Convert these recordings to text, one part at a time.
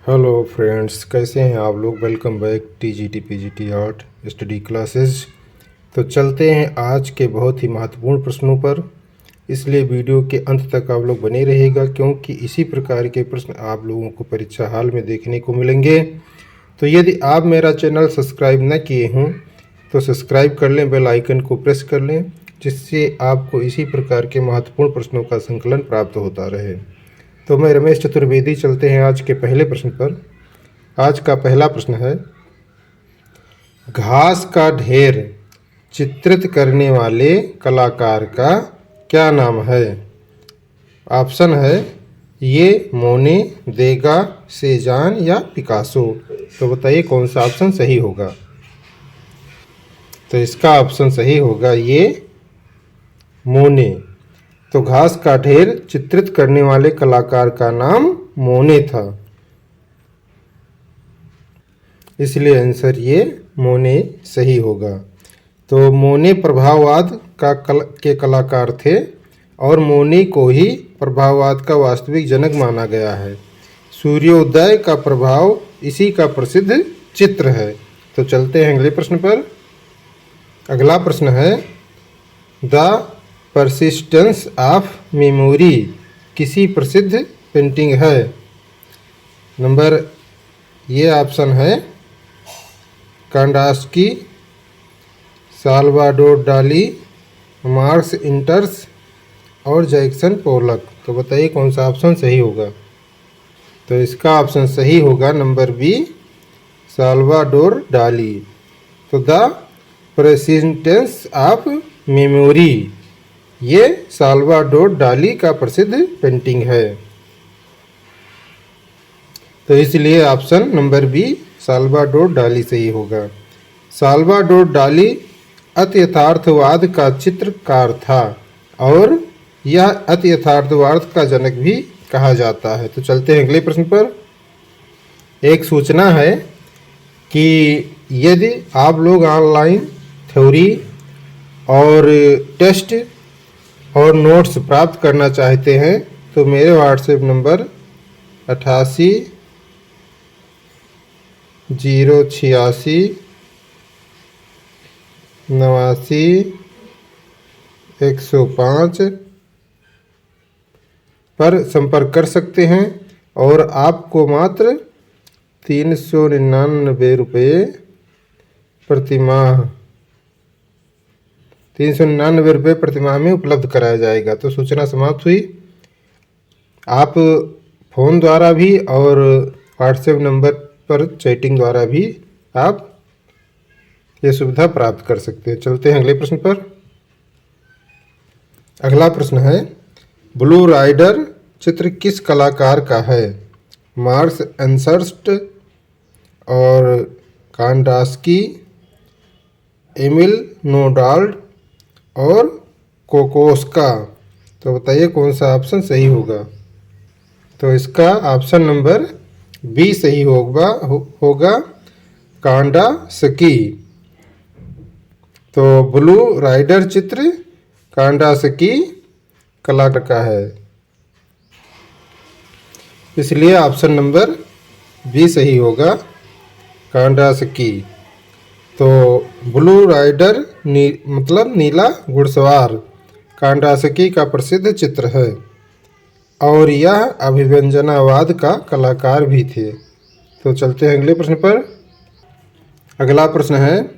Hello friends, कैसे हैं आप लोग। Welcome back TGT PGT art study classes. तो चलते हैं आज के बहुत ही महत्वपूर्ण प्रश्नों पर, इसलिए वीडियो के अंत तक आप लोग बने रहिएगा, क्योंकि इसी प्रकार के प्रश्न आप लोगों को परीक्षा हाल में देखने को मिलेंगे। तो यदि आप मेरा चैनल सब्सक्राइब न किए हों तो सब्सक्राइब कर लें, बेल आइकन को प्रेस कर लें, जिससे आपको इसी प्रकार के महत्वपूर्ण प्रश्नों का संकलन प्राप्त होता रहे। तो मैं रमेश चतुर्वेदी, चलते हैं आज के पहले प्रश्न पर। आज का पहला प्रश्न है, घास का ढेर चित्रित करने वाले कलाकार का क्या नाम है। ऑप्शन है ये मोने, देगा, सेजान या पिकासो। तो बताइए कौन सा ऑप्शन सही होगा। तो इसका ऑप्शन सही होगा ये मोने। तो घास का ढेर चित्रित करने वाले कलाकार का नाम मोने था, इसलिए आंसर ये मोने सही होगा। तो मोने प्रभाववाद के कलाकार थे और मोने को ही प्रभाववाद का वास्तविक जनक माना गया है। सूर्योदय का प्रभाव इसी का प्रसिद्ध चित्र है। तो चलते हैं अगले प्रश्न पर। अगला प्रश्न है, द परसिस्टेंस ऑफ मेमोरी किसी प्रसिद्ध पेंटिंग है। नंबर ये ऑप्शन है कांडास्की, साल्वाडोर डाली, मार्क्स इंटर्स और जैक्सन पोलक। तो बताइए कौन सा ऑप्शन सही होगा। तो इसका ऑप्शन सही होगा नंबर बी, साल्वाडोर डाली। तो द परसिस्टेंस ऑफ मेमोरी ये साल्वाडोर डाली का प्रसिद्ध पेंटिंग है। तो इसलिए ऑप्शन नंबर बी, साल्वाडोर डाली सही होगा। साल्वाडोर डाली अति यथार्थवाद का चित्रकार था और यह अति यथार्थवाद का जनक भी कहा जाता है। तो चलते हैं अगले प्रश्न पर। एक सूचना है कि यदि आप लोग ऑनलाइन थ्योरी और टेस्ट और नोट्स प्राप्त करना चाहते हैं तो मेरे व्हाट्सएप नंबर 88 086 89 105 पर संपर्क कर सकते हैं और आपको मात्र 399 रुपये प्रतिमाह 399 रुपये प्रतिमाह में उपलब्ध कराया जाएगा। तो सूचना समाप्त हुई। आप फ़ोन द्वारा भी और व्हाट्सएप नंबर पर चैटिंग द्वारा भी आप ये सुविधा प्राप्त कर सकते हैं। चलते हैं अगले प्रश्न पर। अगला प्रश्न है, ब्लू राइडर चित्र किस कलाकार का है। मार्क्स एंसर्स्ट और कांडास्की, एमिल नोडाल्ड और कोकोस्का। तो बताइए कौन सा ऑप्शन सही होगा। तो इसका ऑप्शन नंबर बी सही होगा कांडास्की। तो ब्लू राइडर चित्र कांडास्की कलाकार का है, इसलिए ऑप्शन नंबर बी सही होगा कांडास्की। तो ब्लू राइडर मतलब नीला घुड़सवार कांडास्की का प्रसिद्ध चित्र है और यह अभिव्यंजनावाद का कलाकार भी थे। तो चलते हैं अगले प्रश्न पर। अगला प्रश्न है,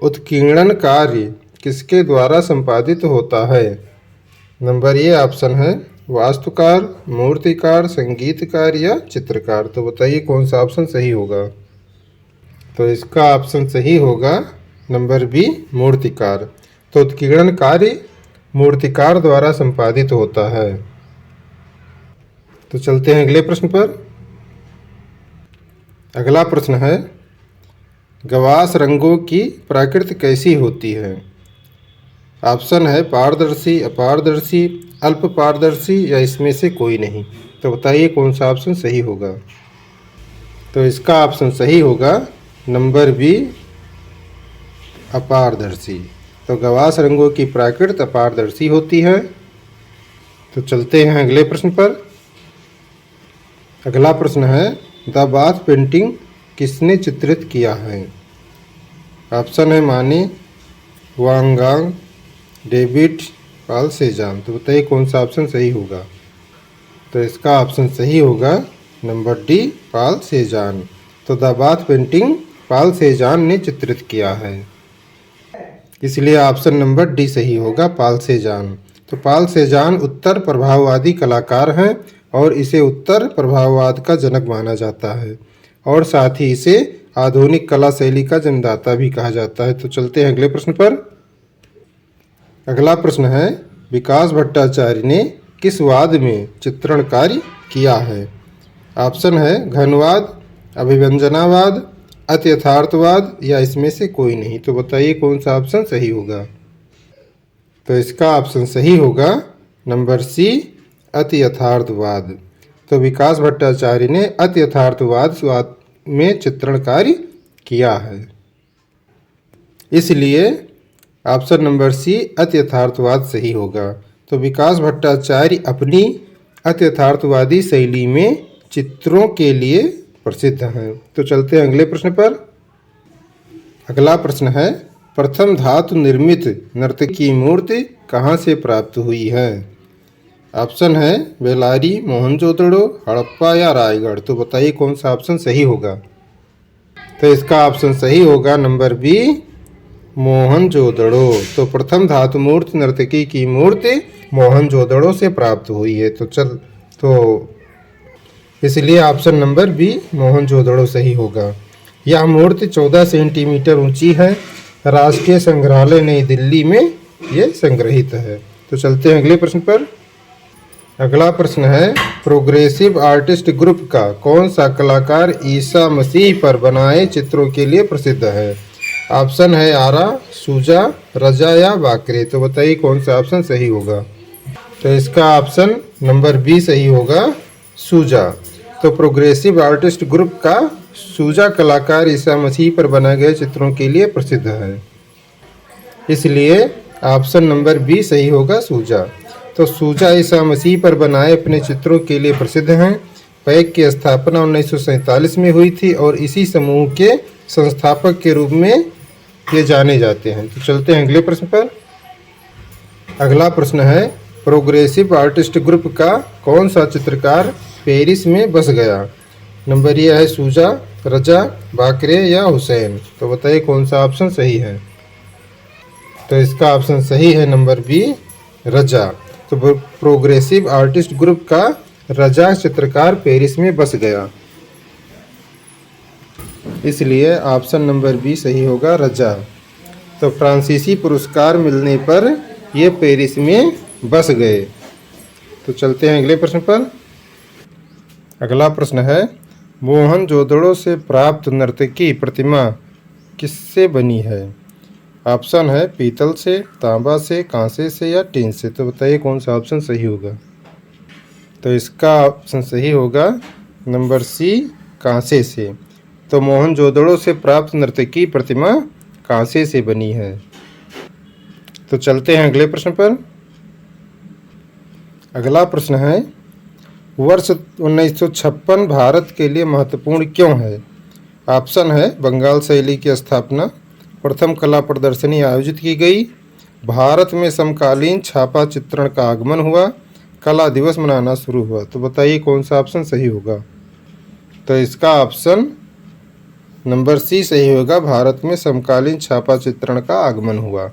उत्कीर्णन कार्य किसके द्वारा संपादित होता है। नंबर ए ऑप्शन है वास्तुकार, मूर्तिकार, संगीतकार या चित्रकार। तो बताइए कौन सा ऑप्शन सही होगा। तो इसका ऑप्शन सही होगा नंबर बी, मूर्तिकार। तो उत्कीर्णन कार्य मूर्तिकार द्वारा संपादित होता है। तो चलते हैं अगले प्रश्न पर। अगला प्रश्न है, गवास रंगों की प्रकृति कैसी होती है। ऑप्शन है पारदर्शी, अपारदर्शी, अल्प पारदर्शी या इसमें से कोई नहीं। तो बताइए कौन सा ऑप्शन सही होगा। तो इसका ऑप्शन सही होगा नंबर बी, अपारदर्शी। तो गवास रंगों की प्रकृति अपारदर्शी होती है। तो चलते हैं अगले प्रश्न पर। अगला प्रश्न है, द बाथ पेंटिंग किसने चित्रित किया है? ऑप्शन है माने, वांगांग, डेविड, पाल सेजान। तो बताइए कौन सा ऑप्शन सही होगा? तो इसका ऑप्शन सही होगा नंबर डी, पाल सेजान। तो द बाथ पेंटिंग पाल सेजान ने चित्रित किया है, इसलिए ऑप्शन नंबर डी सही होगा, पाल सेजान। तो पाल सेजान उत्तर प्रभाववादी कलाकार हैं और इसे उत्तर प्रभाववाद का जनक माना जाता है और साथ ही इसे आधुनिक कला शैली का जन्मदाता भी कहा जाता है। तो चलते हैं अगले प्रश्न पर। अगला प्रश्न है, विकास भट्टाचार्य ने किस वाद में चित्रण कार्य किया है? ऑप्शन है घनवाद, अभिव्यंजनावाद, अति यथार्थवाद या इसमें से कोई नहीं। तो बताइए कौन सा ऑप्शन सही होगा? तो इसका ऑप्शन सही होगा नंबर सी, अति यथार्थवाद। तो विकास भट्टाचार्य ने अति यथार्थवाद में चित्रण कार्य किया है, इसलिए ऑप्शन नंबर सी, अति यथार्थवाद सही होगा। तो विकास भट्टाचार्य अपनी अति यथार्थवादी शैली में चित्रों के लिए प्रसिद्ध हैं। तो चलते हैं अगले प्रश्न पर। अगला प्रश्न है, प्रथम धातु निर्मित नर्तकी की मूर्ति कहाँ से प्राप्त हुई है? ऑप्शन है बेलारी, मोहनजोदड़ो, हड़प्पा या रायगढ़। तो बताइए कौन सा ऑप्शन सही होगा? तो इसका ऑप्शन सही होगा नंबर बी, मोहनजोदड़ो। तो प्रथम धातु मूर्ति नर्तकी की मूर्ति मोहनजोदड़ो से प्राप्त हुई है। तो इसलिए ऑप्शन नंबर बी, मोहनजोदड़ो सही होगा। यह मूर्ति 14 सेंटीमीटर ऊंची है। राष्ट्रीय संग्रहालय नई दिल्ली में ये संग्रहित है। तो चलते हैं अगले प्रश्न पर। अगला प्रश्न है, प्रोग्रेसिव आर्टिस्ट ग्रुप का कौन सा कलाकार ईसा मसीह पर बनाए चित्रों के लिए प्रसिद्ध है? ऑप्शन है आरा, सूजा, रजा या बाकरे। तो बताइए कौन सा ऑप्शन सही होगा? तो इसका ऑप्शन नंबर बी सही होगा, सूजा। तो प्रोग्रेसिव आर्टिस्ट ग्रुप का सूजा कलाकार ईसा मसीह पर बनाए गए चित्रों के लिए प्रसिद्ध है, इसलिए ऑप्शन नंबर बी सही होगा, सूजा। तो सूजा ईसा मसीह पर बनाए अपने चित्रों के लिए प्रसिद्ध हैं। पैक की स्थापना 1947 में हुई थी और इसी समूह के संस्थापक के रूप में ये जाने जाते हैं। तो चलते हैं अगले प्रश्न पर। अगला प्रश्न है, प्रोग्रेसिव आर्टिस्ट ग्रुप का कौन सा चित्रकार पेरिस में बस गया? नंबर ये है सूजा, रजा, बाकरे या हुसैन। तो बताइए कौन सा ऑप्शन सही है? तो इसका ऑप्शन सही है नंबर बी, रजा। तो प्रोग्रेसिव आर्टिस्ट ग्रुप का रजा चित्रकार पेरिस में बस गया, इसलिए ऑप्शन नंबर बी सही होगा, रजा। तो फ्रांसीसी पुरस्कार मिलने पर ये पेरिस में बस गए। तो चलते हैं अगले प्रश्न पर। अगला प्रश्न है, मोहनजोदड़ो से प्राप्त नर्तकी प्रतिमा किससे बनी है? ऑप्शन है पीतल से, तांबा से, कांसे से या टीन से। तो बताइए कौन सा ऑप्शन सही होगा? तो इसका ऑप्शन सही होगा नंबर सी, कांसे से। तो मोहनजोदड़ो से प्राप्त नर्तकी प्रतिमा कांसे से बनी है। तो चलते हैं अगले प्रश्न पर। अगला प्रश्न है, वर्ष 1956 भारत के लिए महत्वपूर्ण क्यों है? ऑप्शन है बंगाल शैली की स्थापना, प्रथम कला प्रदर्शनी आयोजित की गई, भारत में समकालीन छापा चित्रण का आगमन हुआ, कला दिवस मनाना शुरू हुआ। तो बताइए कौन सा ऑप्शन सही होगा? तो इसका ऑप्शन नंबर सी सही होगा, भारत में समकालीन छापा चित्रण का आगमन हुआ।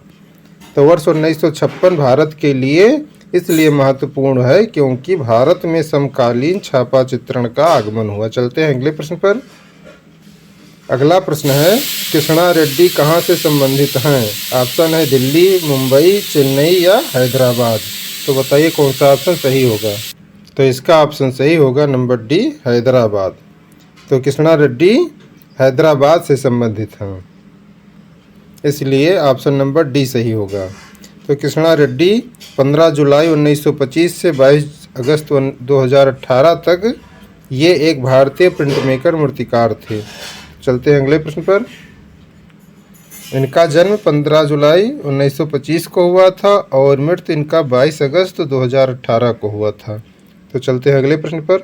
तो वर्ष 1956 भारत के लिए इसलिए महत्वपूर्ण है क्योंकि भारत में समकालीन छापा चित्रण का आगमन हुआ। चलते हैं अगले प्रश्न पर। अगला प्रश्न है, कृष्णा रेड्डी कहाँ से संबंधित हैं? ऑप्शन है दिल्ली, मुंबई, चेन्नई या हैदराबाद। तो बताइए कौन सा ऑप्शन सही होगा? तो इसका ऑप्शन सही होगा नंबर डी, हैदराबाद। तो कृष्णा रेड्डी हैदराबाद से संबंधित हैं, इसलिए ऑप्शन नंबर डी सही होगा। तो कृष्णा रेड्डी 15 जुलाई 1925 से 22 अगस्त 2018 तक ये एक भारतीय प्रिंट मेकर मूर्तिकार थे। चलते हैं अगले प्रश्न पर। इनका जन्म 15 जुलाई 1925 को हुआ था और मृत्यु इनका 22 अगस्त 2018 को हुआ था। तो चलते हैं अगले प्रश्न पर।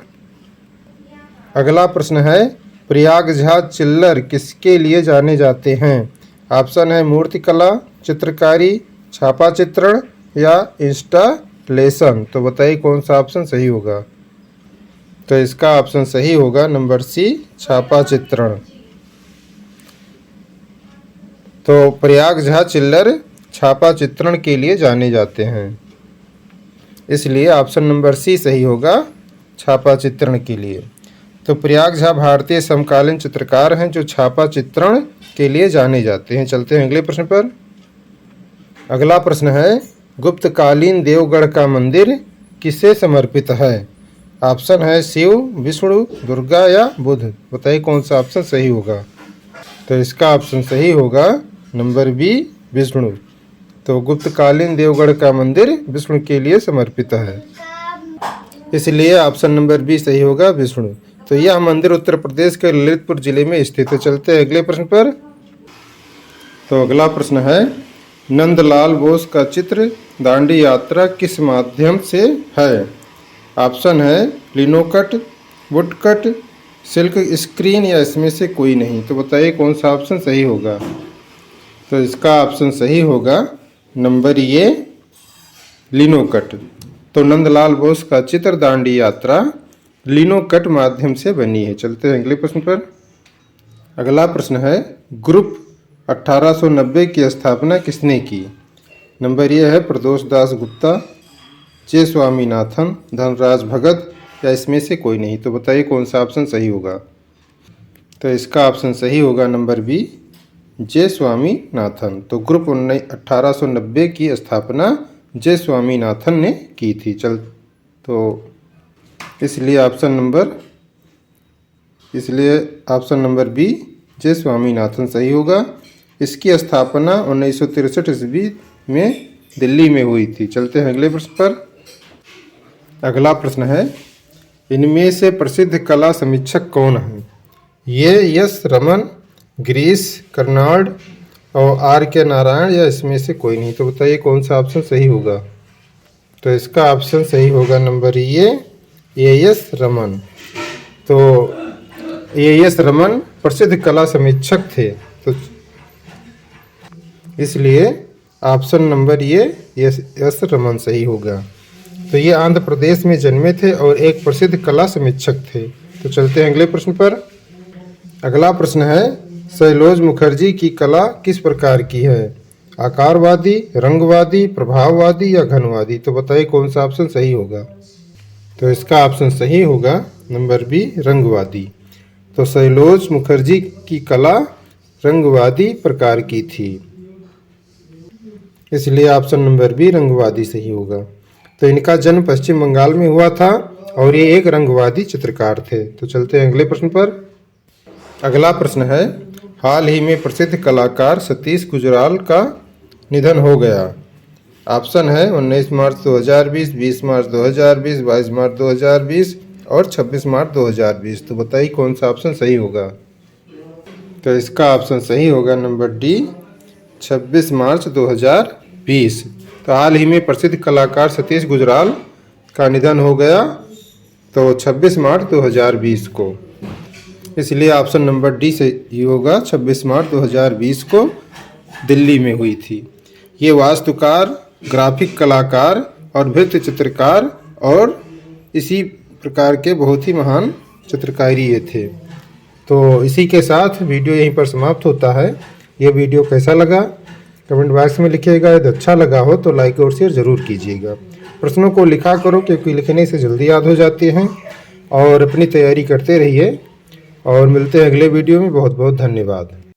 अगला प्रश्न है, प्रयाग झा चिल्लर किसके लिए जाने जाते हैं? ऑप्शन है मूर्तिकला, चित्रकारी, छापा चित्रण या इंस्टॉलेशन। तो बताइए कौन सा ऑप्शन सही होगा। तो इसका ऑप्शन सही होगा नंबर सी, छापा चित्रण। तो प्रयाग झा चिल्लर छापा चित्रण के लिए जाने जाते हैं, इसलिए ऑप्शन नंबर सी सही होगा, छापा चित्रण के लिए। तो प्रयाग झा भारतीय समकालीन चित्रकार हैं जो छापा चित्रण के लिए जाने जाते हैं। चलते हैं अगले प्रश्न पर। अगला प्रश्न है, गुप्तकालीन देवगढ़ का मंदिर किसे समर्पित है? ऑप्शन है शिव, विष्णु, दुर्गा या बुध। बताइए कौन सा ऑप्शन सही होगा। तो इसका ऑप्शन सही होगा नंबर बी, विष्णु। तो गुप्तकालीन देवगढ़ का मंदिर विष्णु के लिए समर्पित है, इसलिए ऑप्शन नंबर बी सही होगा, विष्णु। तो यह मंदिर उत्तर प्रदेश के ललितपुर जिले में स्थित है। चलते हैं अगले प्रश्न पर। तो अगला प्रश्न है, नंदलाल बोस का चित्र दांडी यात्रा किस माध्यम से है? ऑप्शन है लिनोकट, वुडकट, सिल्क स्क्रीन या इसमें से कोई नहीं। तो बताइए कौन सा ऑप्शन सही होगा। तो इसका ऑप्शन सही होगा नंबर ए, लिनोकट। तो नंदलाल बोस का चित्र दांडी यात्रा लिनोकट माध्यम से बनी है। चलते हैं अगले प्रश्न पर। अगला प्रश्न है, ग्रुप 1890 की स्थापना किसने की? नंबर ए है प्रदोष दास गुप्ता, जे स्वामीनाथन, धनराज भगत या इसमें से कोई नहीं। तो बताइए कौन सा ऑप्शन सही होगा। तो इसका ऑप्शन सही होगा नंबर बी, जे स्वामीनाथन। तो ग्रुप 1890 की स्थापना जे स्वामीनाथन ने की थी। तो इसलिए ऑप्शन नंबर बी, जे स्वामीनाथन सही होगा। इसकी स्थापना 1963 ईस्वी में दिल्ली में हुई थी। चलते हैं अगले प्रश्न पर। अगला प्रश्न है, इनमें से प्रसिद्ध कला समीक्षक कौन है? ये एस रमन, गिरीश कर्नाड और आर के नारायण या इसमें से कोई नहीं। तो बताइए कौन सा ऑप्शन सही होगा। तो इसका ऑप्शन सही होगा नंबर ए एस रमन। तो ए एस रमन प्रसिद्ध कला समीक्षक थे, तो इसलिए option number A S Raman सही होगा। तो ये आंध्र प्रदेश में जन्मे थे और एक प्रसिद्ध कला समीक्षक थे। तो चलते हैं अगले प्रश्न पर। अगला प्रश्न है, सैलोज मुखर्जी की कला किस प्रकार की है? आकारवादी, रंगवादी, प्रभाववादी या घनवादी। तो बताइए कौन सा ऑप्शन सही होगा। तो इसका ऑप्शन सही होगा नंबर बी, रंगवादी। तो सैलोज मुखर्जी की कला रंगवादी प्रकार की थी, इसलिए ऑप्शन नंबर बी, रंगवादी सही होगा। तो इनका जन्म पश्चिम बंगाल में हुआ था और ये एक रंगवादी चित्रकार थे। तो चलते हैं अगले प्रश्न पर। अगला प्रश्न है, हाल ही में प्रसिद्ध कलाकार सतीश गुजराल का निधन हो गया। ऑप्शन है 19 मार्च 2020, 20 मार्च 2020, 22 मार्च 2020 और 26 मार्च 2020। तो बताइए कौन सा ऑप्शन सही होगा। तो इसका ऑप्शन सही होगा नंबर डी, 26 मार्च 2020। तो हाल ही में प्रसिद्ध कलाकार सतीश गुजराल का निधन हो गया, तो 26 मार्च 2020 को, इसलिए ऑप्शन नंबर डी सही होगा। 26 मार्च 2020 को दिल्ली में हुई थी। ये वास्तुकार, ग्राफिक कलाकार और भित्ति चित्रकार और इसी प्रकार के बहुत ही महान चित्रकारी ये थे। तो इसी के साथ वीडियो यहीं पर समाप्त होता है। ये वीडियो कैसा लगा कमेंट बॉक्स में लिखिएगा। यदि अच्छा लगा हो तो लाइक और शेयर ज़रूर कीजिएगा। प्रश्नों को लिखा करो क्योंकि लिखने से जल्दी याद हो जाते हैं, और अपनी तैयारी करते रहिए। और मिलते हैं अगले वीडियो में। बहुत बहुत धन्यवाद।